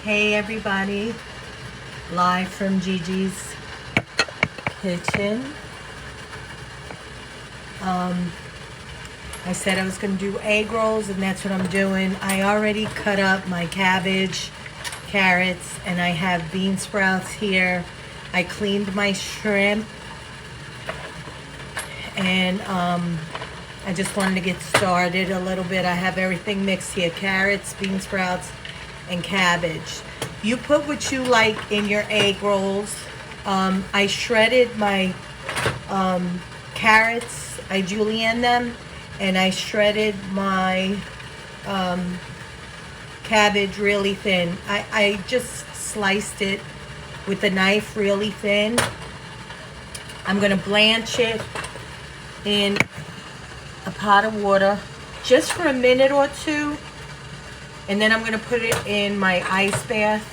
Hey everybody, live from Gigi's kitchen. I said I was going to do egg rolls, and that's what I'm doing. I already cut up my cabbage, carrots, and I have bean sprouts here. I cleaned my shrimp, and I just wanted to get started a little bit. I have everything mixed here: carrots, bean sprouts, and cabbage. You put what you like in your egg rolls. I shredded my carrots. I julienne them, and I shredded my cabbage really thin. I just sliced it with a knife really thin. I'm gonna blanch it in a pot of water just for a minute or two, and then I'm gonna put it in my ice bath,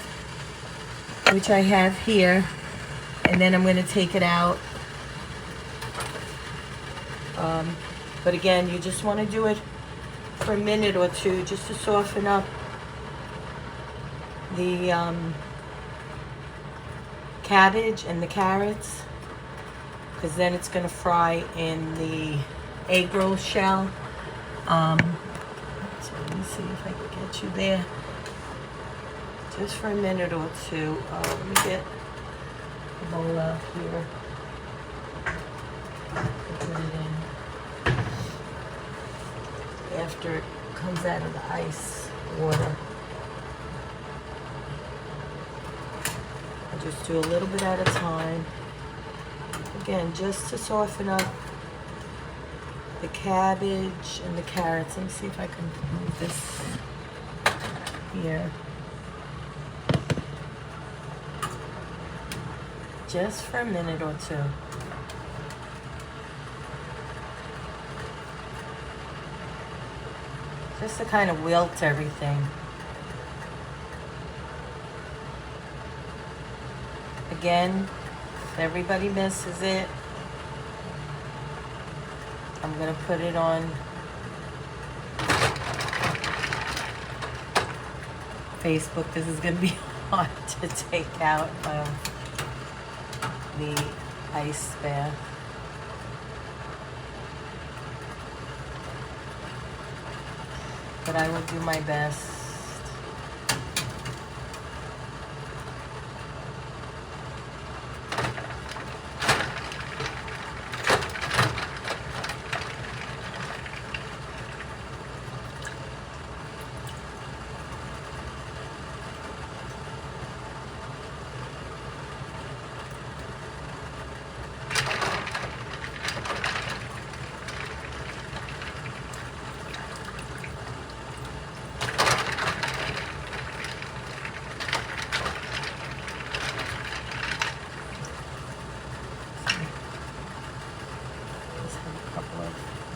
which I have here, and then I'm gonna take it out. But again, you just want to do it for a minute or two just to soften up the cabbage and the carrots, because then it's going to fry in the egg roll shell. So let me see if I can get you there just for a minute or two. Let me get the bowl out here. Put it in after it comes out of the ice water. I just do a little bit at a time. Again, just to soften up the cabbage and the carrots. Let me see if I can move this here. Just for a minute or two. Just to kind of wilt everything. Again, if everybody misses it, I'm going to put it on Facebook. This is going to be hard to take out of the ice bath. But I will do my best.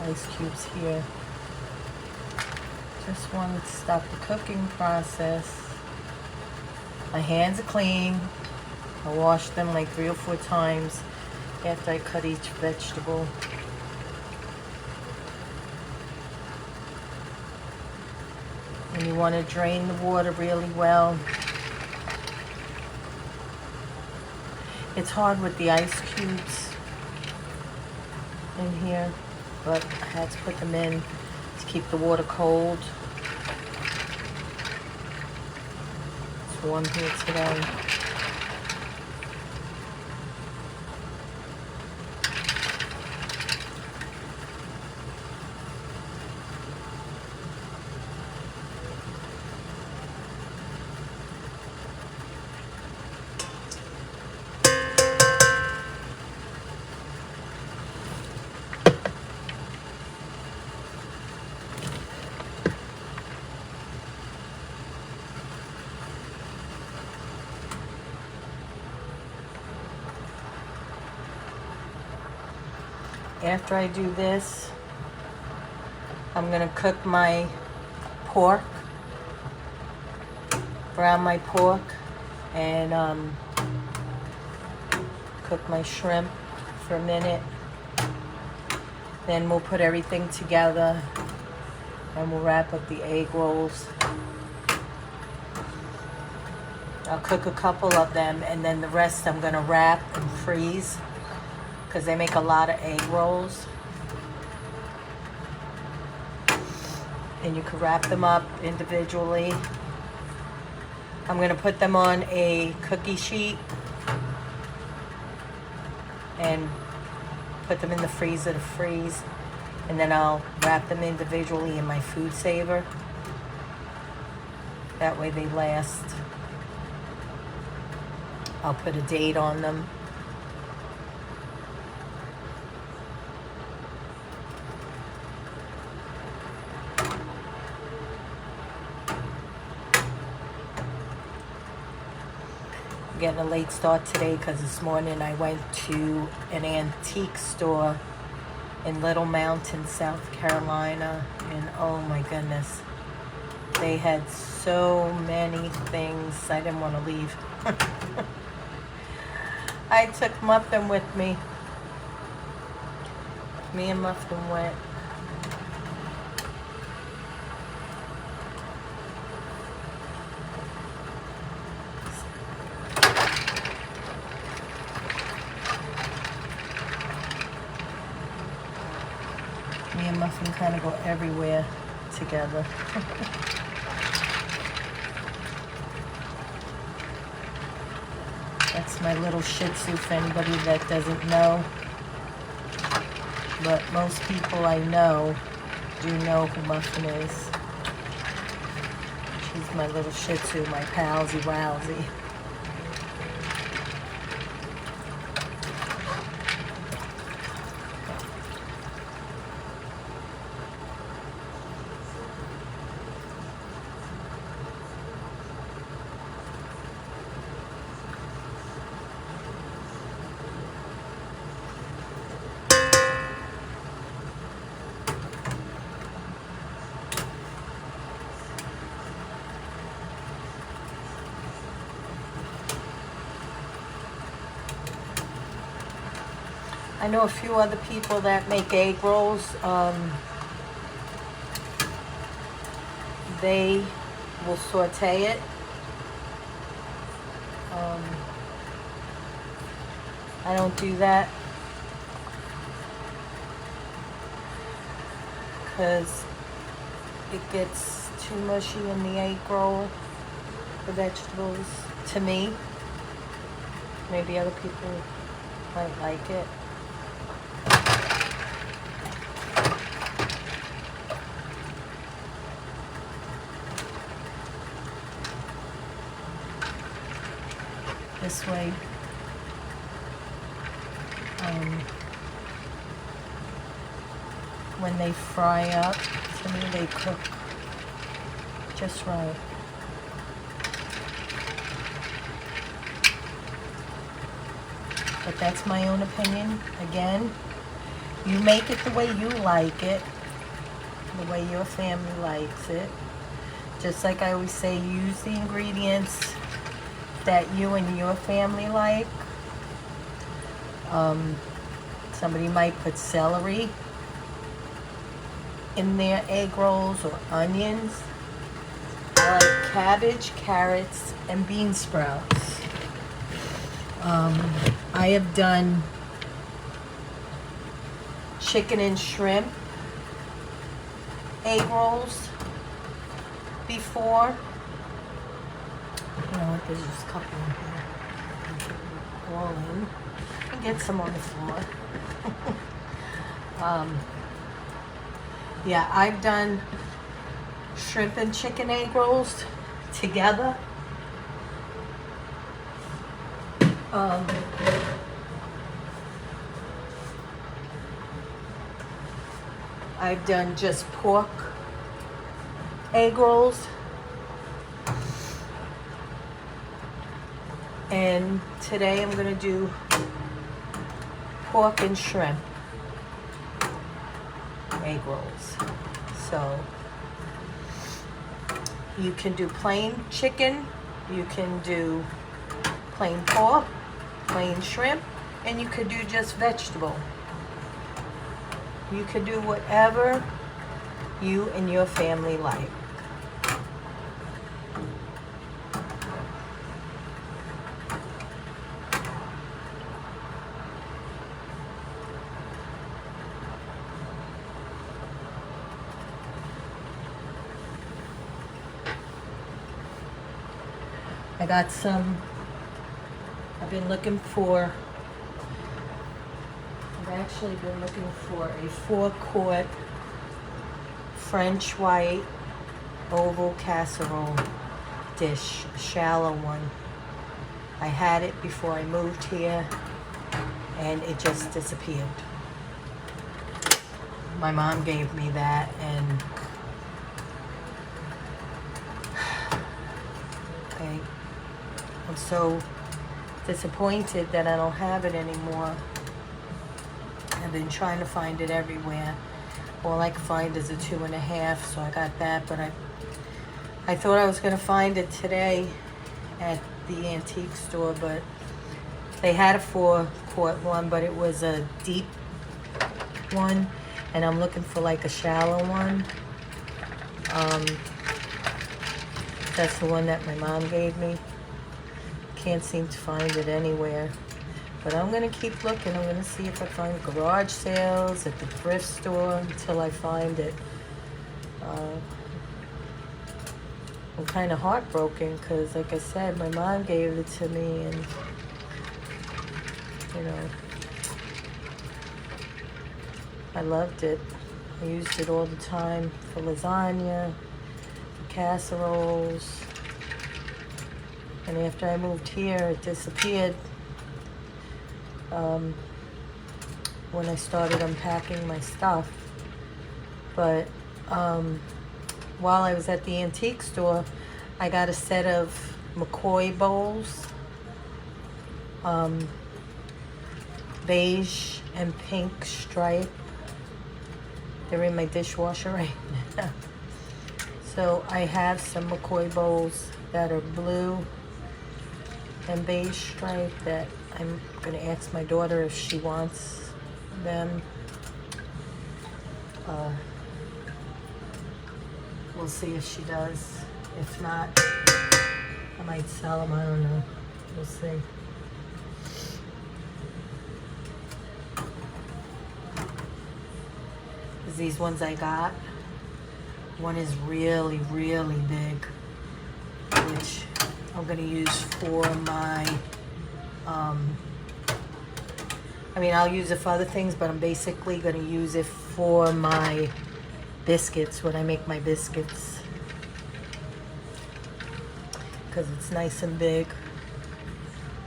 Ice cubes here. Just wanted to stop the cooking process. My hands are clean. I wash them like 3 or 4 times after I cut each vegetable. And you want to drain the water really well. It's hard with the ice cubes in here, but I had to put them in to keep the water cold. It's warm here today. After I do this, I'm gonna cook my pork, brown my pork, and cook my shrimp for a minute. Then we'll put everything together and we'll wrap up the egg rolls. I'll cook a couple of them, and then the rest I'm going to wrap and freeze because they make a lot of egg rolls. And you can wrap them up individually. I'm going to put them on a cookie sheet and put them in the freezer to freeze. And then I'll wrap them individually in my food saver. That way they last. I'll put a date on them. I'm getting a late start today because this morning I went to an antique store in Little Mountain, South Carolina, and oh my goodness, they had so many things. I didn't want to leave. I took Muffin with me. Me and Muffin went. Me and Muffin kind of go everywhere together. That's my little Shih Tzu for anybody that doesn't know. But most people I know do know who Muffin is. She's my little Shih Tzu, my palsy wowsy. I know a few other people that make egg rolls. They will saute it. I don't do that because it gets too mushy in the egg roll, the vegetables, to me. Maybe other people might like it. This way, when they fry up, to me they cook just right. But that's my own opinion. Again, you make it the way you like it, the way your family likes it. Just like I always say, use the ingredients that you and your family like. Somebody might put celery in their egg rolls or onions. I like cabbage, carrots, and bean sprouts. I have done chicken and shrimp egg rolls before. You know what, there's just a couple in here. All in. And get some on the floor. Yeah, I've done shrimp and chicken egg rolls together. I've done just pork egg rolls. And today I'm going to do pork and shrimp egg rolls. So you can do plain chicken, you can do plain pork, plain shrimp, and you could do just vegetable. You could do whatever you and your family like. I got some, I've actually been looking for a 4-quart French white oval casserole dish, a shallow one. I had it before I moved here and it just disappeared. My mom gave me that, and I'm so disappointed that I don't have it anymore. I've been trying to find it everywhere. All I could find is a 2.5, so I got that, but I thought I was gonna find it today at the antique store, but they had a 4-quart one, but it was a deep one, and I'm looking for like a shallow one. That's the one that my mom gave me. Can't seem to find it anywhere. But I'm gonna keep looking. I'm gonna see if I find garage sales at the thrift store until I find it. I'm kind of heartbroken because, like I said, my mom gave it to me, and you know, I loved it. I used it all the time for lasagna, for casseroles, and after I moved here, it disappeared. When I started unpacking my stuff. But while I was at the antique store, I got a set of McCoy bowls, beige and pink stripe. They're in my dishwasher right now. So I have some McCoy bowls that are blue and beige stripe that I'm gonna ask my daughter if she wants them. We'll see if she does. If not, I might sell them. I don't know. We'll see. These ones I got. One is really, really big, which I'm gonna use for my I mean, I'll use it for other things, but I'm basically going to use it for my biscuits when I make my biscuits. Because it's nice and big.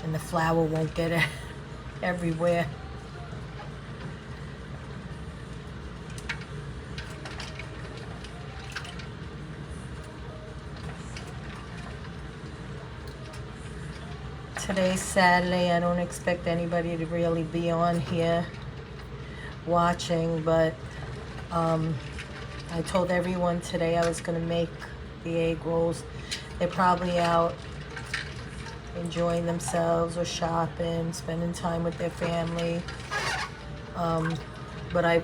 And the flour won't get everywhere. Today's Saturday. I don't expect anybody to really be on here watching, but I told everyone today I was going to make the egg rolls. They're probably out enjoying themselves or shopping, spending time with their family. But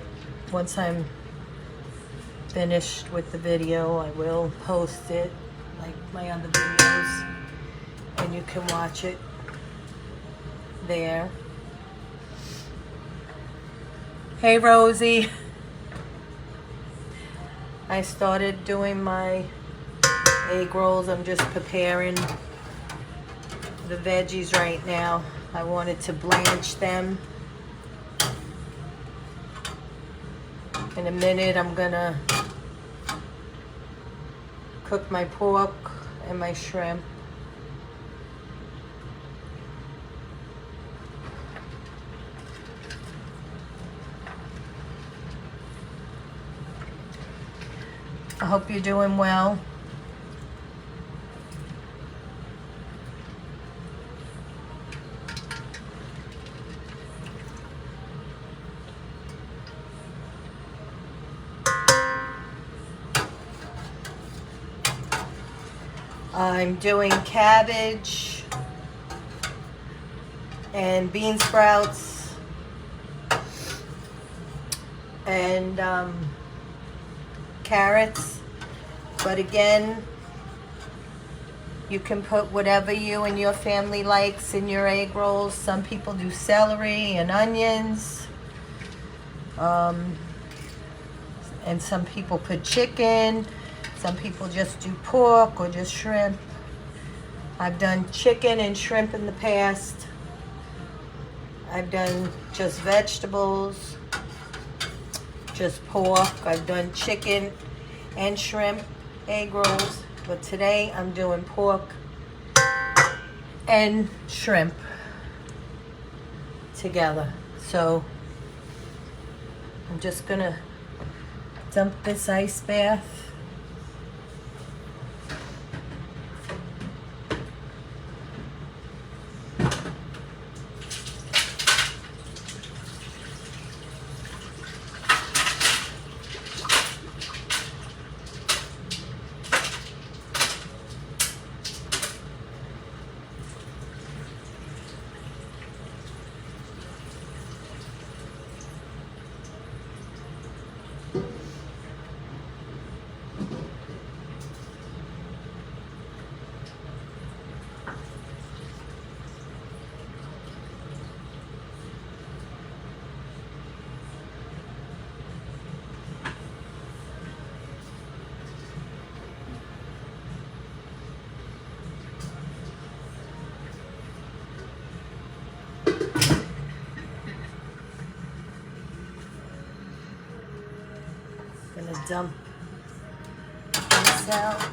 once I'm finished with the video, I will post it like my other videos, and you can watch it there. Hey Rosie, I started doing my egg rolls. I'm just preparing the veggies right now. I wanted to blanch them. In a minute I'm gonna cook my pork and my shrimp. I hope you're doing well. I'm doing cabbage and bean sprouts and carrots, but again, you can put whatever you and your family likes in your egg rolls. Some people do celery and onions, and some people put chicken. Some people just do pork or just shrimp. I've done chicken and shrimp in the past. I've done just vegetables, just pork. I've done chicken and shrimp egg rolls, but today I'm doing pork and shrimp together. So I'm just gonna dump this ice bath. Gonna dump this out.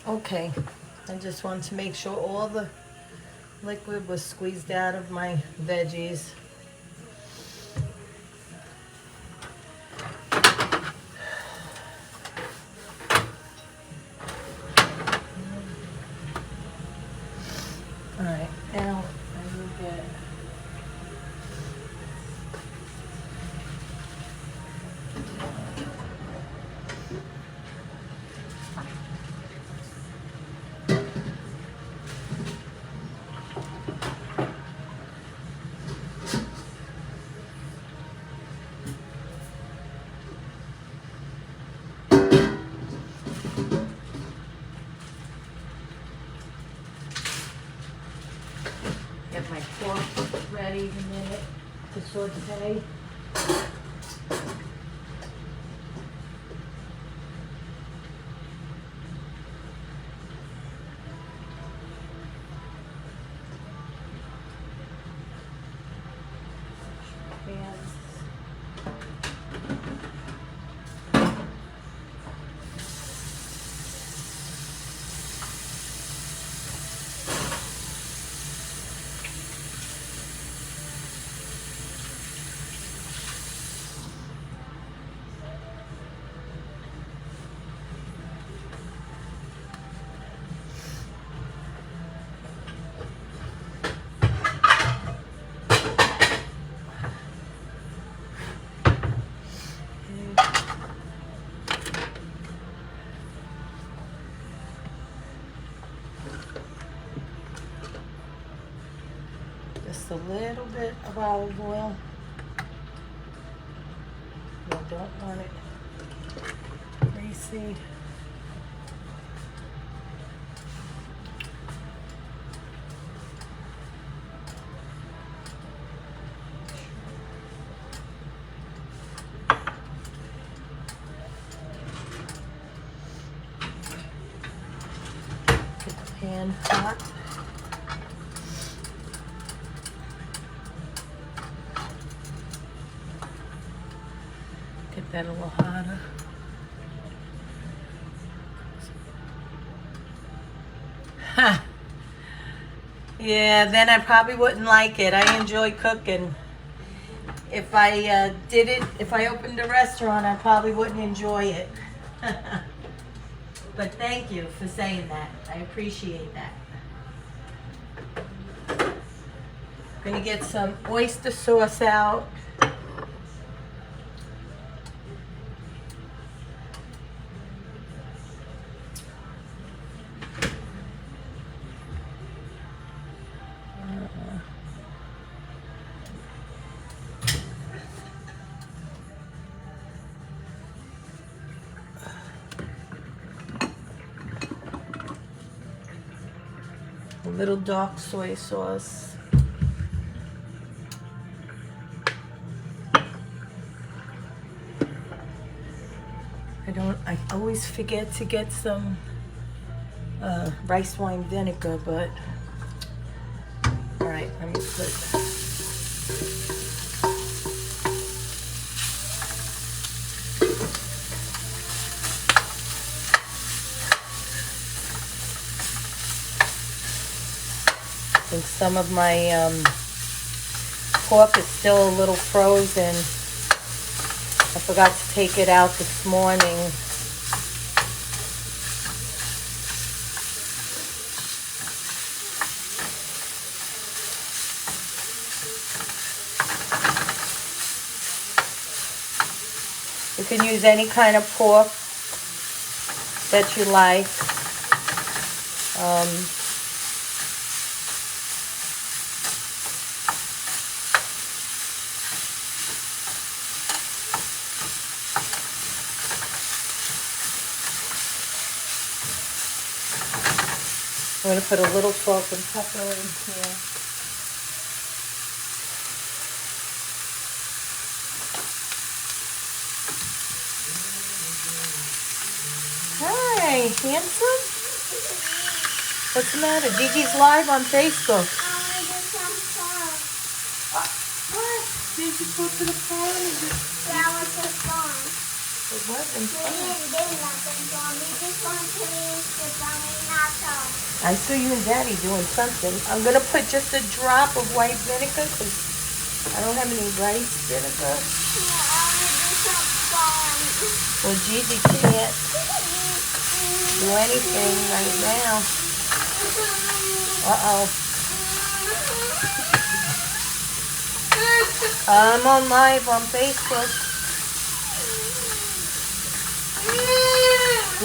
Okay, I just want to make sure all the liquid was squeezed out of my veggies. All right, now I will get my pork ready in a minute to saute. Just a little bit of olive oil. You don't want it greasy. pan hot. Get that a little hotter. Ha! Yeah, then I probably wouldn't like it. I enjoy cooking. If I if I opened a restaurant, I probably wouldn't enjoy it. But thank you for saying that. I appreciate that. I'm gonna get some oyster sauce out. A little dark soy sauce. I always forget to get some rice wine vinegar, but all right, let me put. I think some of my pork is still a little frozen. I forgot to take it out this morning. You can use any kind of pork that you like. I'm going to put a little salt and pepper in here. Hi, handsome. What's the matter? Gigi's live on Facebook. I just some fun. What? Did you go to the farm? That was so fun. It wasn't We fun. didn't do nothing fun. We just went to the family nachos. I saw you and Daddy doing something. I'm going to put just a drop of white vinegar because I don't have any rice vinegar. Yeah, I want to do some fun. Well, Gigi can't do anything right now. Uh-oh. I'm on live on Facebook.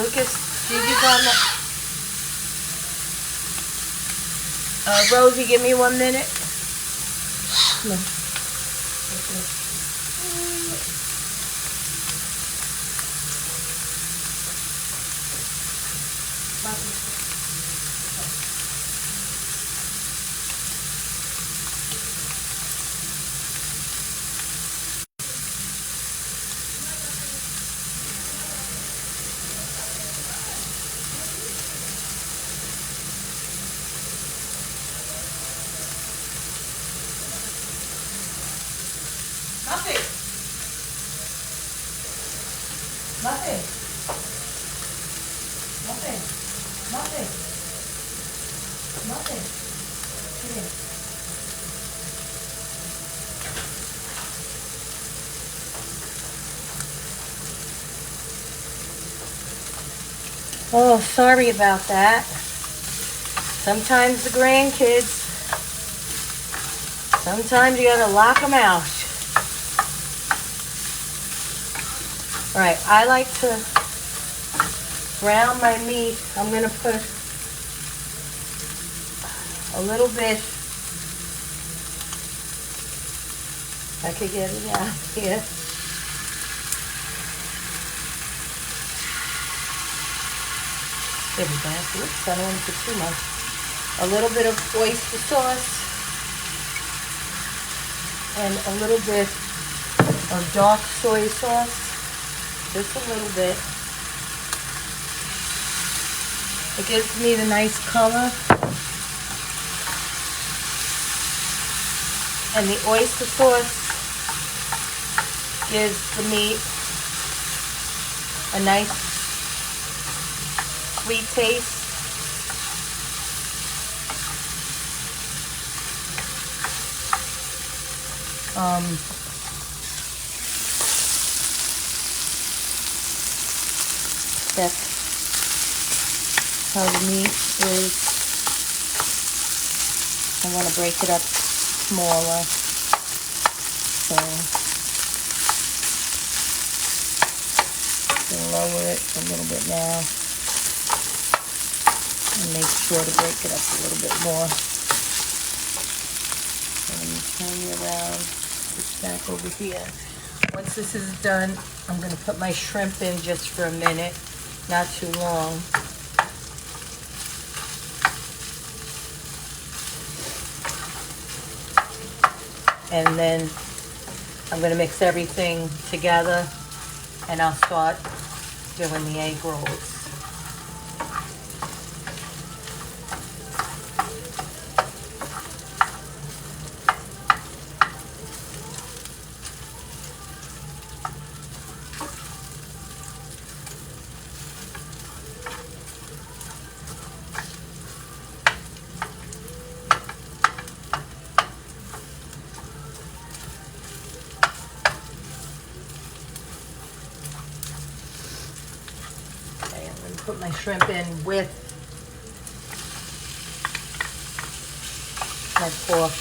Lucas, Gigi's on the... Rosie, give me 1 minute. No. Nothing. Nothing. Nothing. Nothing. Nothing. Here. Oh, sorry about that. Sometimes the grandkids, sometimes you gotta lock them out. All right, I like to brown my meat. I'm gonna put a little bit, if I could get it out here. There we go. Oops, I don't want to put too much. A little bit of oyster sauce and a little bit of dark soy sauce. Just a little bit. It gives me the nice color. And the oyster sauce gives the meat a nice sweet taste. That's how the meat is. I want to break it up smaller. So lower it a little bit now. And make sure to break it up a little bit more. And turn it around, put it back over here. Once this is done, I'm going to put my shrimp in just for a minute, not too long. And then I'm going to mix everything together and I'll start doing the egg rolls. Put my shrimp in with my pork.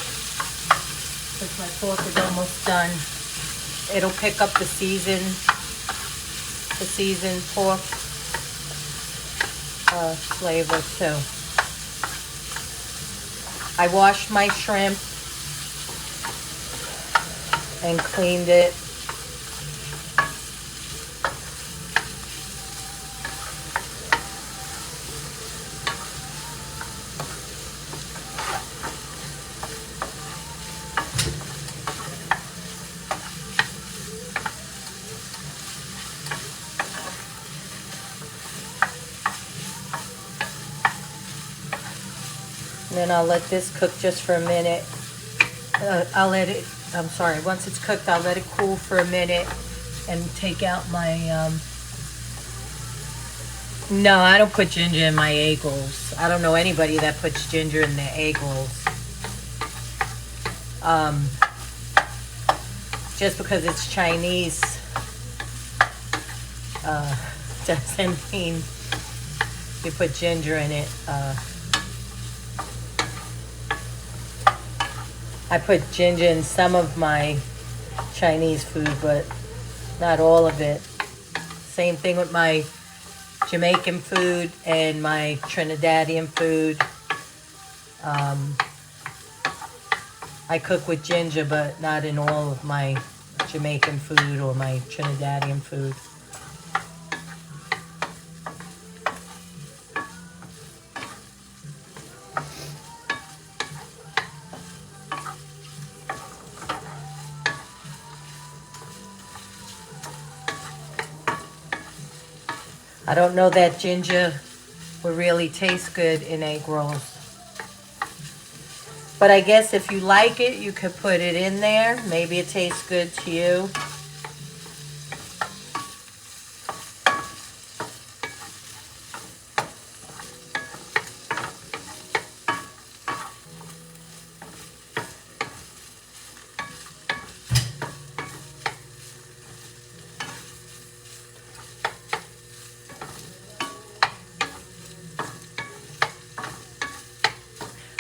Because my pork is almost done. It'll pick up the seasoned pork flavor too. I washed my shrimp and cleaned it. And then I'll let this cook just for a minute. Once it's cooked, I'll let it cool for a minute and take out my, no, I don't put ginger in my egg rolls. I don't know anybody that puts ginger in their egg rolls. Just because it's Chinese doesn't mean you put ginger in it. I put ginger in some of my Chinese food, but not all of it. Same thing with my Jamaican food and my Trinidadian food. I cook with ginger, but not in all of my Jamaican food or my Trinidadian food. I don't know that ginger will really taste good in egg rolls. But I guess if you like it, you could put it in there. Maybe it tastes good to you.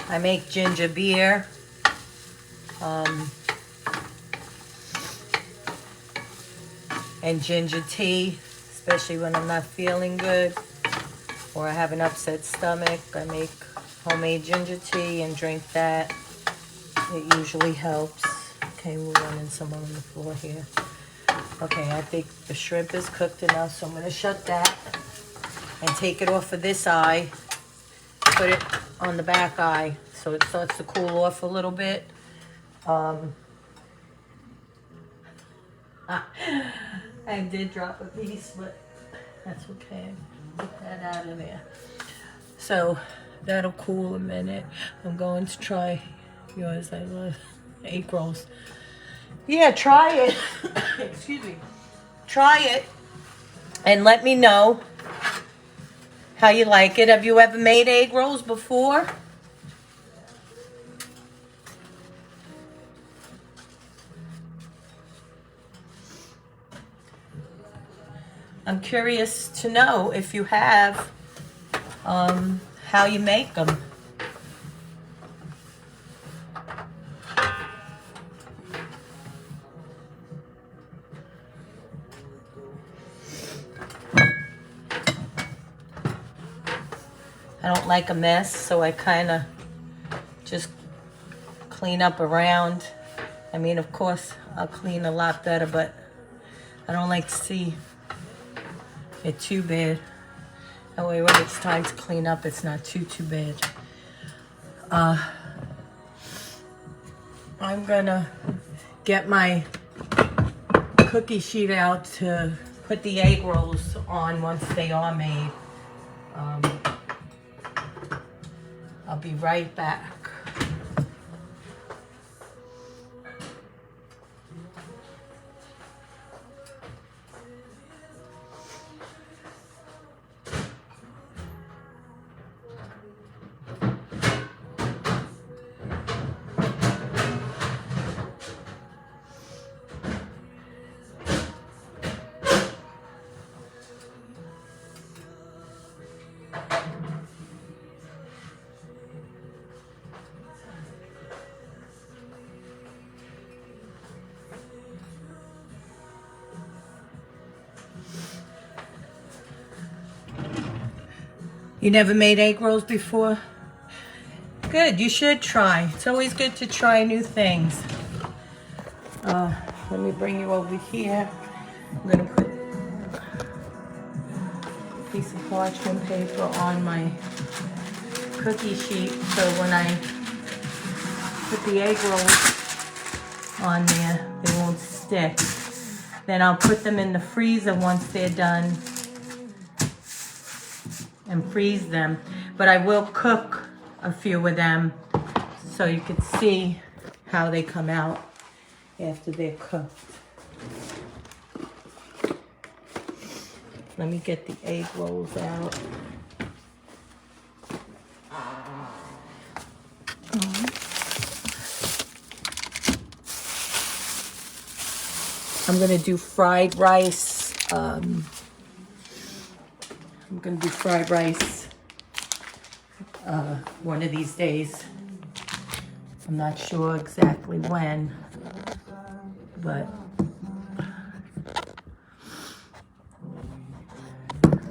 I make ginger beer. And ginger tea, especially when I'm not feeling good or I have an upset stomach. I make homemade ginger tea and drink that. It usually helps. Okay, we're running some on the floor here. Okay, I think the shrimp is cooked enough, so I'm going to shut that and take it off of this eye. Put it on the back eye so it starts to cool off a little bit. I did drop a piece, but that's okay. Get that out of there. so that'll cool a minute. I'm going to try yours. I love egg rolls. Yeah, try it. Excuse me. Try it and let me know how you like it. Have you ever made egg rolls before? I'm curious to know if you have, how you make them. I don't like a mess, so I kind of just clean up around. I mean, of course, I'll clean a lot better, but I don't like to see it too bad. That way when it's time to clean up, it's not too bad. I'm gonna get my cookie sheet out to put the egg rolls on once they are made. I'll be right back. You never made egg rolls before? Good, you should try. It's always good to try new things. Let me bring you over here. I'm gonna put a piece of parchment paper on my cookie sheet so when I put the egg rolls on there, they won't stick. Then I'll put them in the freezer once they're done and freeze them. But I will cook a few of them so you can see how they come out after they're cooked. Let me get the egg rolls out. I'm gonna do fried rice. I'm gonna do fried rice one of these days. I'm not sure exactly when, but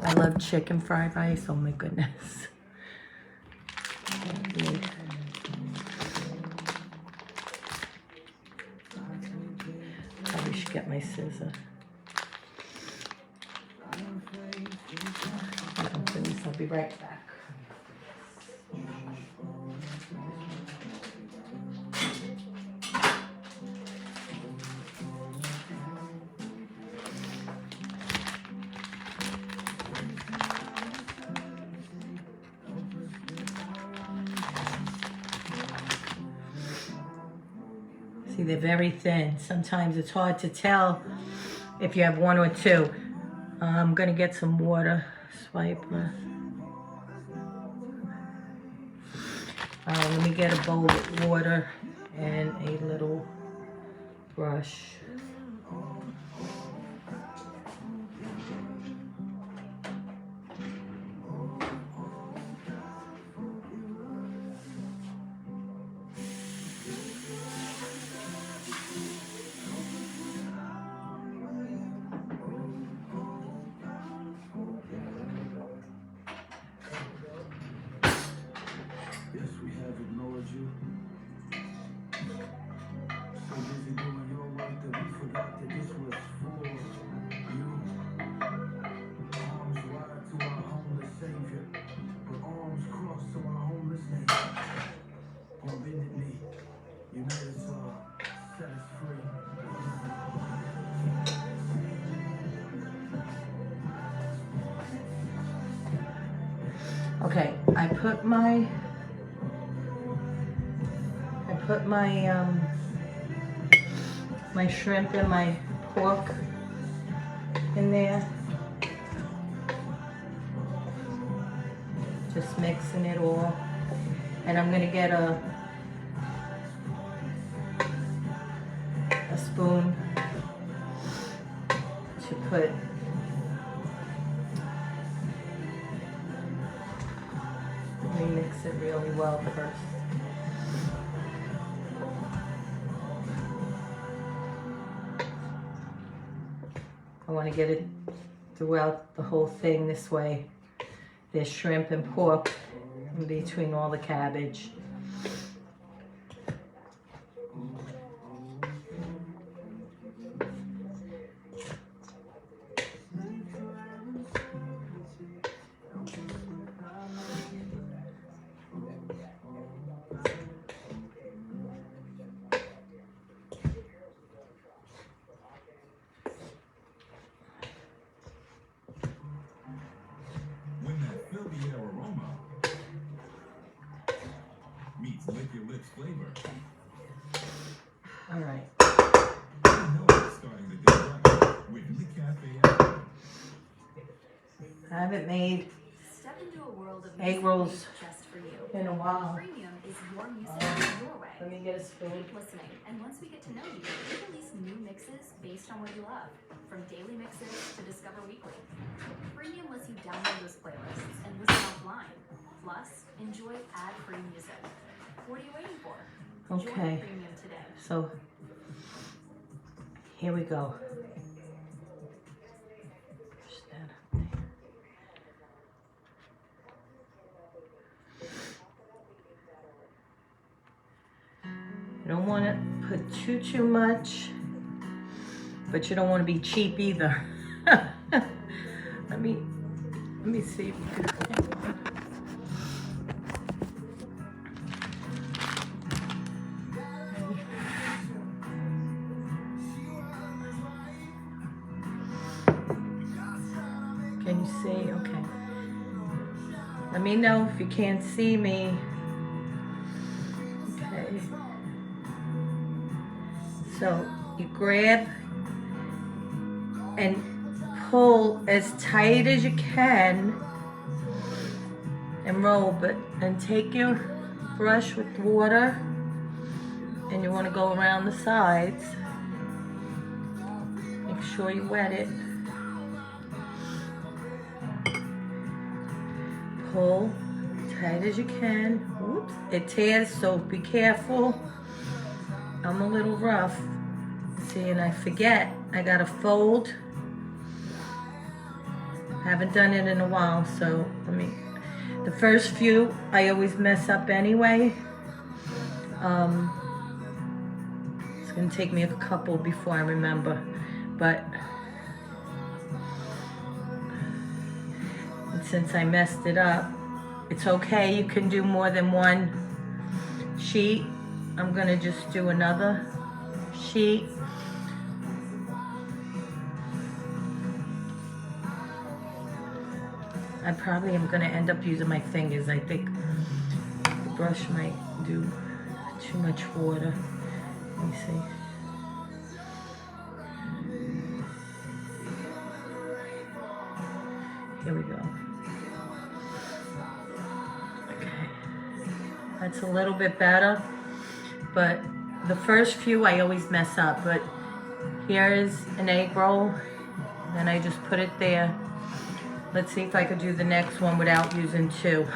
I love chicken fried rice. Oh my goodness. Probably should get my scissor. I'll be right back. See, they're very thin. Sometimes it's hard to tell if you have one or two. I'm gonna get some water. Swipe. Let me get a bowl with water and a little brush. You. So busy doing your work that we Okay, I put my my shrimp and my pork in there. Just mixing it all. And I'm gonna get a spoon to put let me mix it really well first. I want to get it throughout the whole thing this way. There's shrimp and pork in between all the cabbage. Flavor. All right. I haven't made egg rolls in a while. Premium is your music in your way. Let me get a spoon. Listening, and once we get to know you, we release new mixes based on what you love, from daily mixes to Discover Weekly. Premium lets you download those playlists and listen offline. Plus, enjoy ad-free music. What are you waiting for? Join Okay. Premium today. So here we go. Push that up there. You don't want to put too much, but you don't want to be cheap either. Let me see if you can. Can you see? Okay. Let me know if you can't see me. Okay. So you grab and pull as tight as you can and roll, and take your brush with water and you want to go around the sides. Make sure you wet it. Pull tight as you can. Oops, it tears, so be careful. I'm a little rough. See, and I forget, I gotta fold. Haven't done it in a while, so the first few I always mess up anyway. It's gonna take me a couple before I remember, but since I messed it up, it's okay. You can do more than one sheet. I'm gonna just do another sheet. I probably am gonna end up using my fingers. I think the brush might do too much water. Let me see. Here we go. That's a little bit better, but the first few I always mess up. But here is an egg roll, and I just put it there. Let's see if I could do the next one without using two.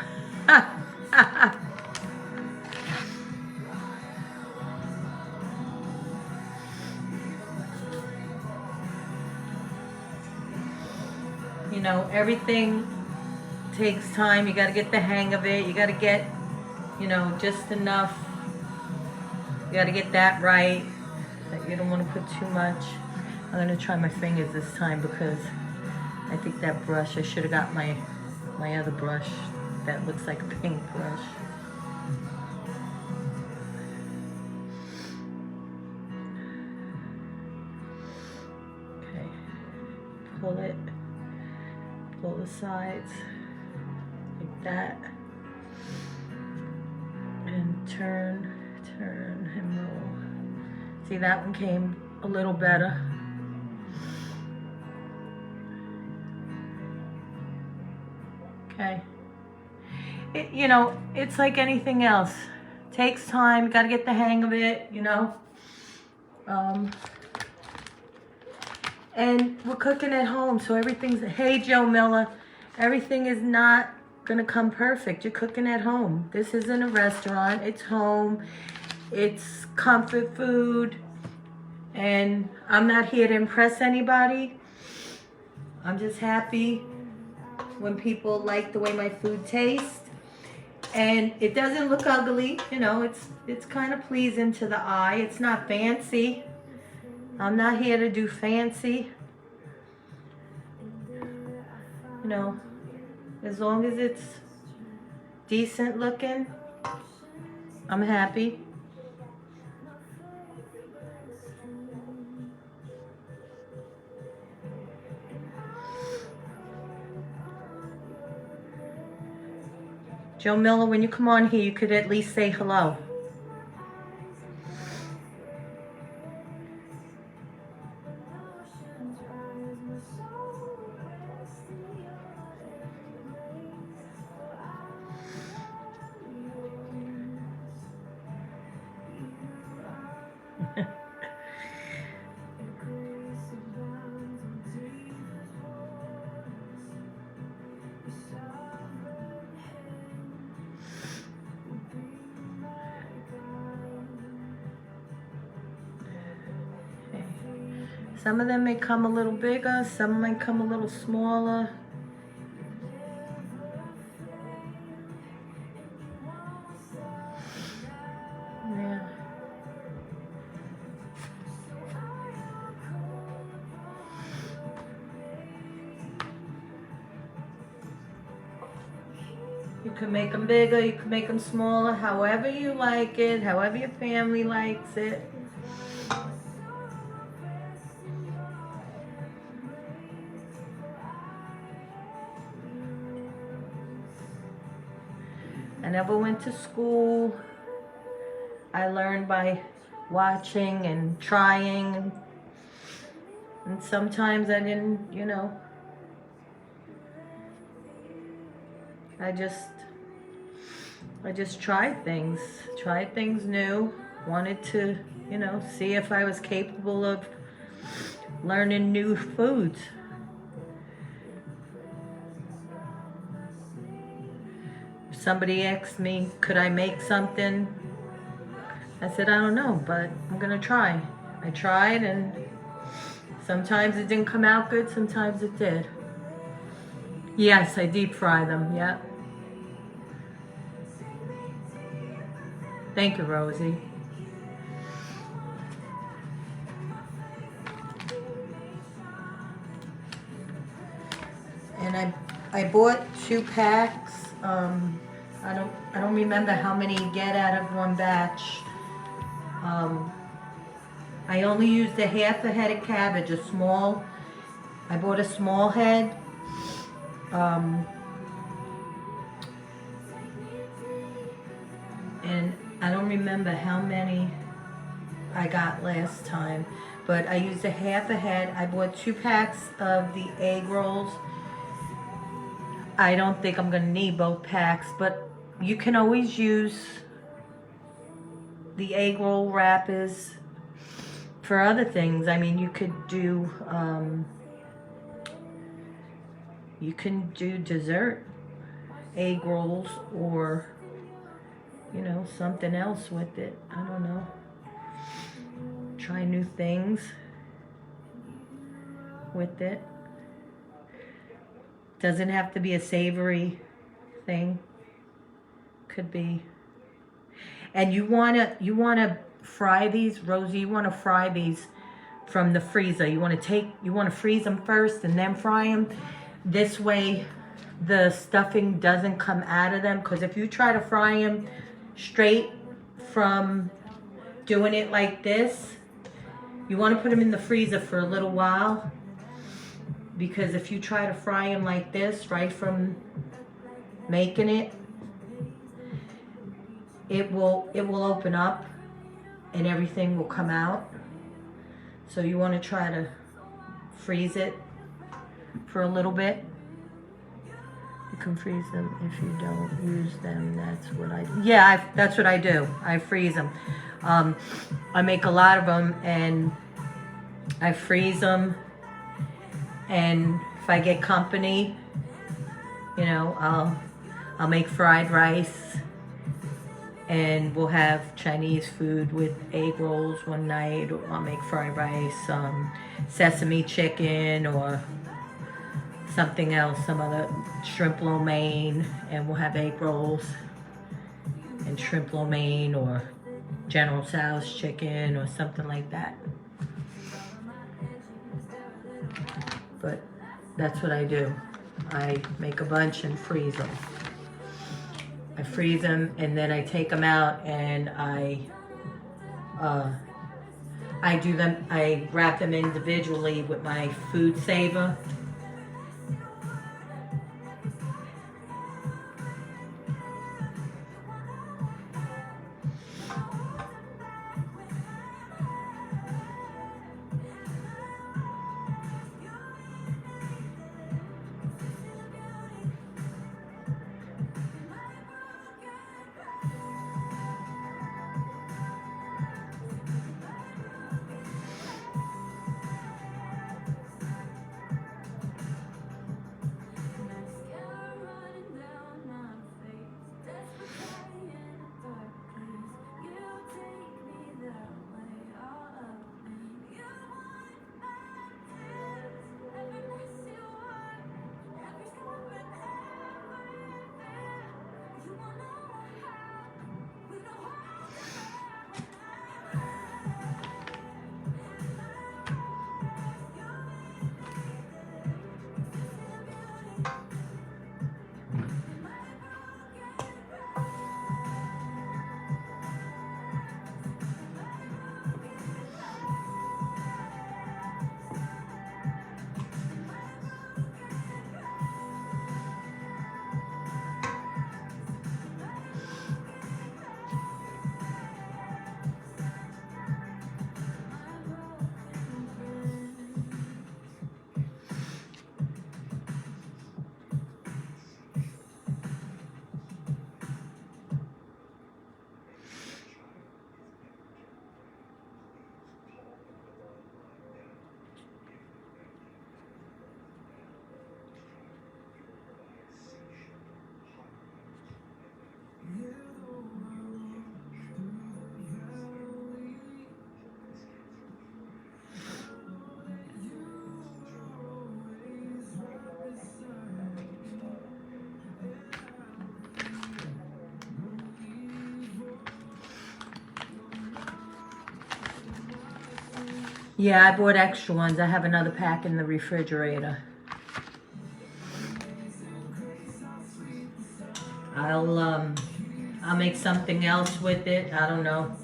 You know, everything takes time. You got to get the hang of it. You got to get, you know, just enough. You got to get that right. You don't want to put too much. I'm going to try my fingers this time because I think that brush, I should have got my other brush that looks like a paintbrush. Okay, pull it, pull the sides like that. And turn and roll. See, that one came a little better. Okay. You know, it's like anything else. Takes time, gotta get the hang of it, you know. And we're cooking at home, so everything's, hey Joe Miller, everything is not gonna come perfect. You're cooking at home. This isn't a restaurant, it's home, it's comfort food, and I'm not here to impress anybody. I'm just happy when people like the way my food tastes. And it doesn't look ugly, you know, it's kind of pleasing to the eye. It's not fancy. I'm not here to do fancy. You know, as long as it's decent looking, I'm happy. Joe Miller, when you come on here, you could at least say hello. Some of them may come a little bigger, some might come a little smaller. Yeah. You can make them bigger, you can make them smaller, however you like it, however your family likes it. I never went to school. I learned by watching and trying. And sometimes I didn't, you know. I just tried things new. Wanted to, you know, see if I was capable of learning new foods. Somebody asked me, could I make something? I said, I don't know, but I'm gonna try. I tried, and sometimes it didn't come out good, sometimes it did. Yes, I deep fry them, yeah. Thank you, Rosie. And I bought 2 packs. I don't remember how many you get out of one batch. I only used a half a head of cabbage, I bought a small head. And I don't remember how many I got last time, but I used a half a head. I bought 2 packs of the egg rolls. I don't think I'm gonna need both packs, but you can always use the egg roll wrappers for other things. I mean, you could do dessert egg rolls, or you know, something else with it. I don't know. Try new things with it. Doesn't have to be a savory thing. Could be. And you wanna fry these, Rosie. You wanna fry these from the freezer. You wanna freeze them first and then fry them. This way, the stuffing doesn't come out of them. Because if you try to fry them straight from doing it like this, you want to put them in the freezer for a little while, because if you try to fry them like this right from making it, it will open up and everything will come out. So you want to try to freeze it for a little bit. You can freeze them if you don't use them. That's what I do. Yeah, that's what I do. I freeze them. I make a lot of them and I freeze them. And if I get company, you know, I'll make fried rice. And we'll have Chinese food with egg rolls one night. Or I'll make fried rice, sesame chicken, or something else, some other shrimp lo mein, and we'll have egg rolls and shrimp lo mein or General Tso's chicken or something like that. But that's what I do. I make a bunch and freeze them. I freeze them and then I take them out and I do them. I wrap them individually with my food saver. Yeah, I bought extra ones. I have another pack in the refrigerator. I'll make something else with it. I don't know.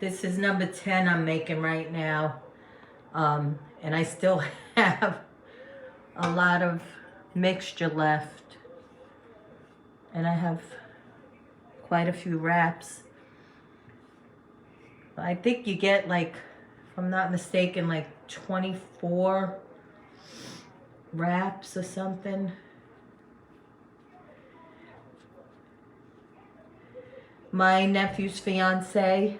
This is number 10 I'm making right now. And I still have a lot of mixture left. And I have quite a few wraps. I think you get like, if I'm not mistaken, like 24 wraps or something. My nephew's fiance,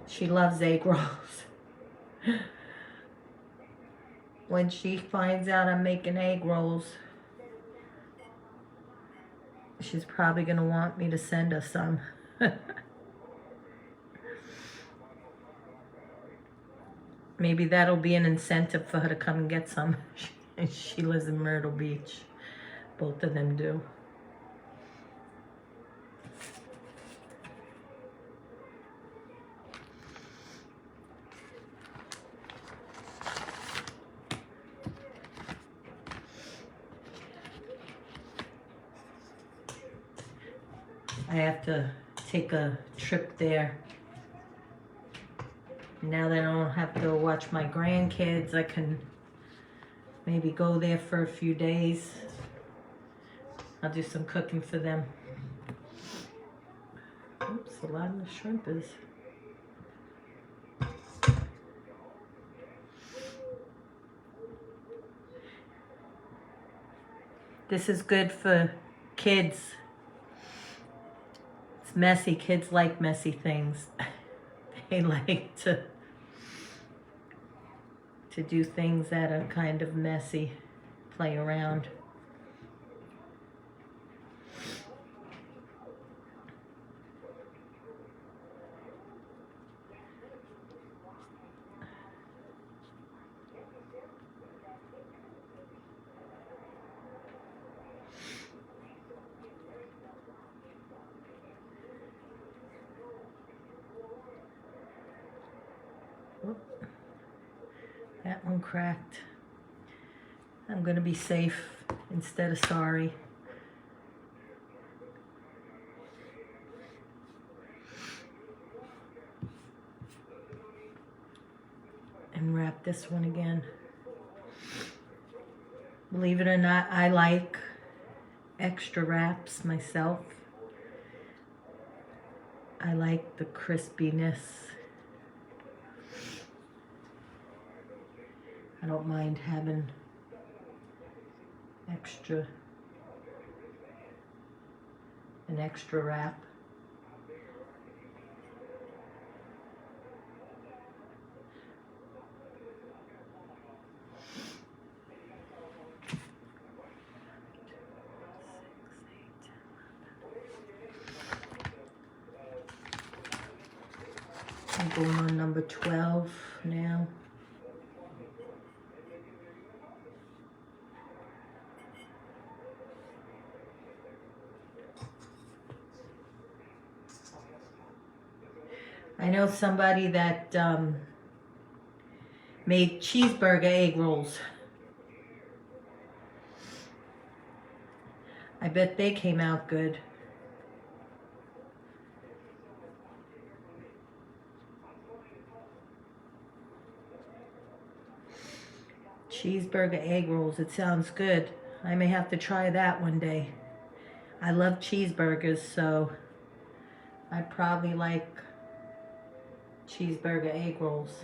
she loves egg rolls. When she finds out I'm making egg rolls, she's probably gonna want me to send her some. Maybe that'll be an incentive for her to come and get some. She lives in Myrtle Beach. Both of them do. I have to take a trip there. Now that I don't have to watch my grandkids, I can maybe go there for a few days. I'll do some cooking for them. Oops, a lot of the shrimp is. This is good for kids. It's messy. Kids like messy things. They like to do things that are kind of messy, play around. That one cracked. I'm gonna be safe instead of sorry. And wrap this one again. Believe it or not, I like extra wraps myself. I like the crispiness. I don't mind having an extra wrap. I'm going on number 12 now. I know somebody that made cheeseburger egg rolls. I bet they came out good. Cheeseburger egg rolls, it sounds good. I may have to try that one day. I love cheeseburgers, so I probably like cheeseburger egg rolls.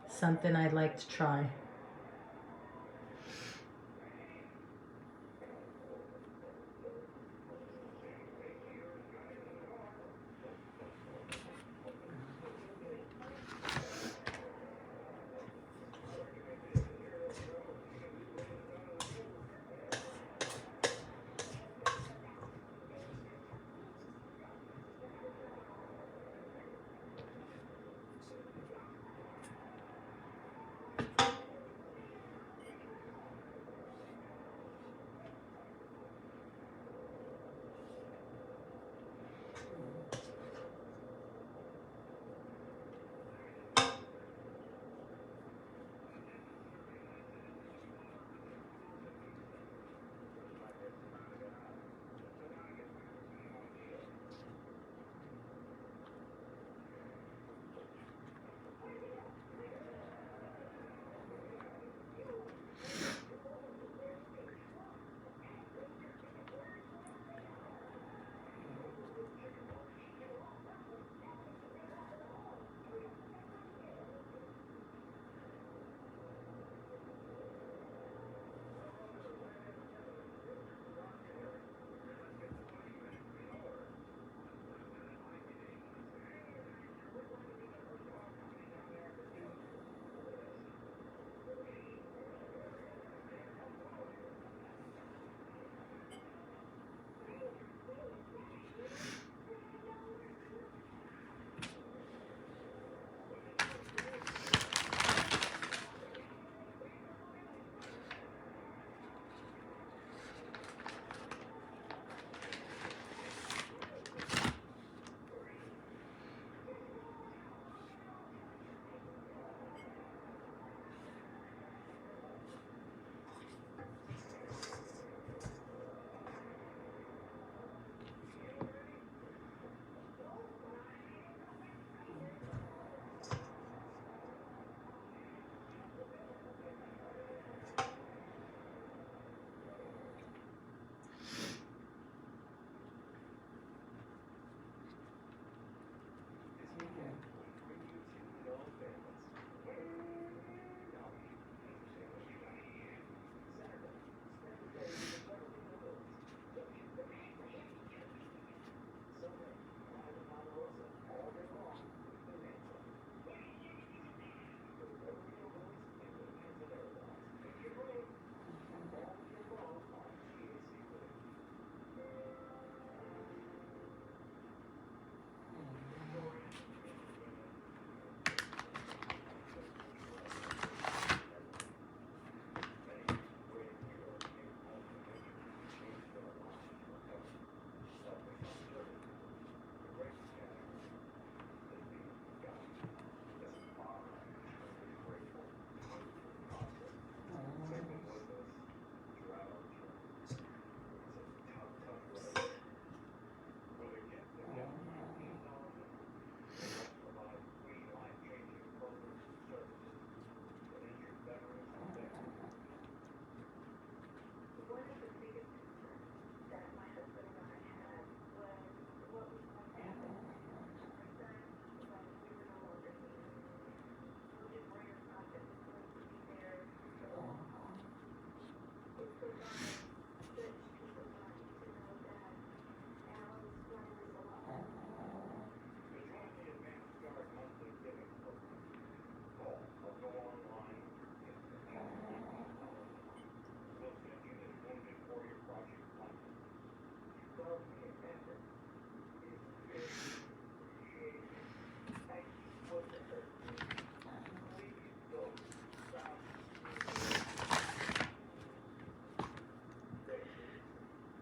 Something I'd like to try.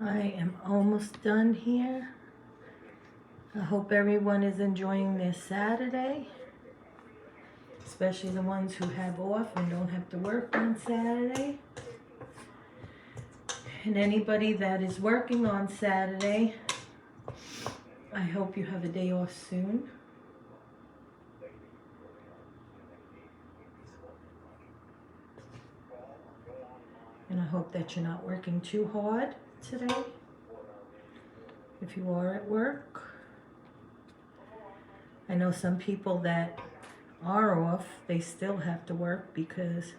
I am almost done here. I hope everyone is enjoying their Saturday, especially the ones who have off and don't have to work on Saturday. And anybody that is working on Saturday, I hope you have a day off soon. And I hope that you're not working too hard today. If you are at work. I know some people that are off, they still have to work because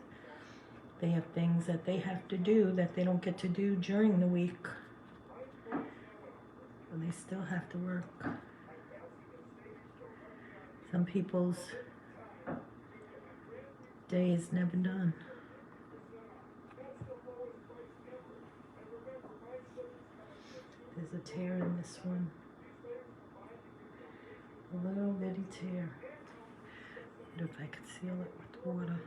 they have things that they have to do that they don't get to do during the week. So they still have to work. Some people's day is never done. There's a tear in this one. A little bitty tear. I wonder if I could seal it with water.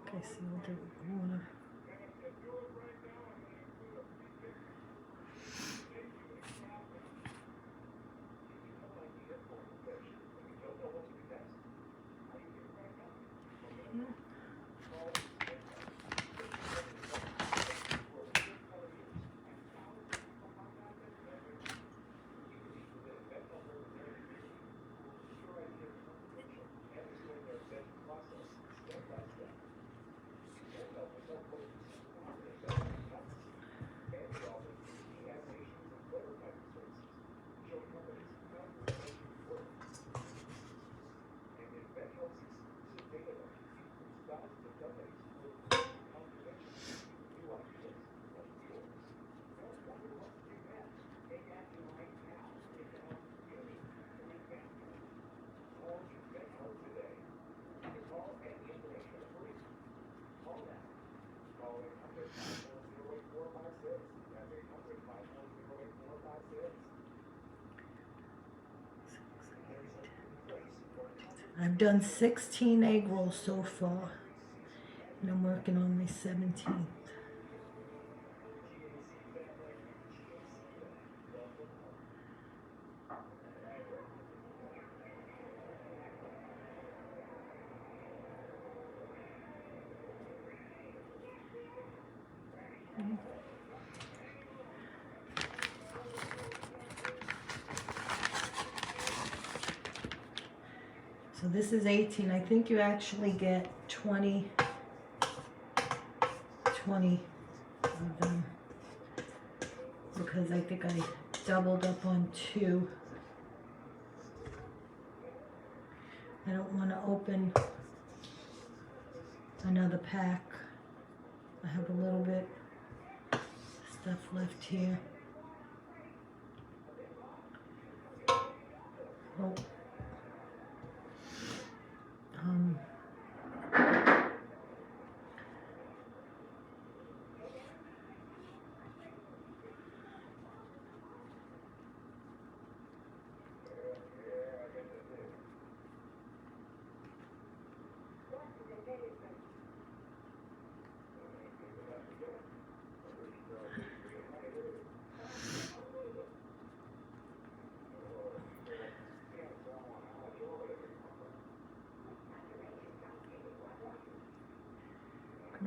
Okay, sealed it with water. I've done 16 egg rolls so far, and I'm working on my 17th. So this is 18. I think you actually get 20 of them because I think I doubled up on 2. I don't want to open another pack. I have a little bit stuff left here. Oh. I'm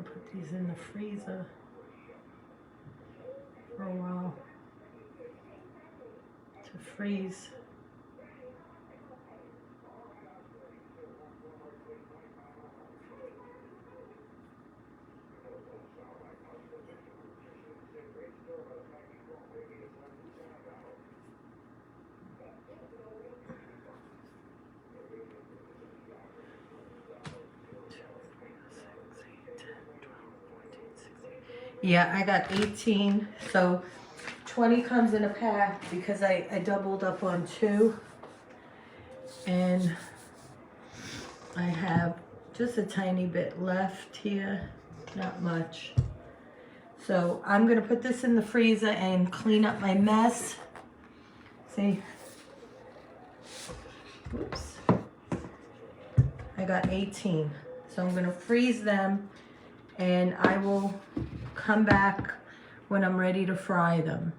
gonna put these in the freezer for a while to freeze. Yeah, I got 18, so 20 comes in a pack because I doubled up on 2. And I have just a tiny bit left here, not much. So I'm gonna put this in the freezer and clean up my mess. See? Oops. I got 18. So I'm gonna freeze them and I will come back when I'm ready to fry them.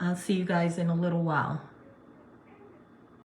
I'll see you guys in a little while.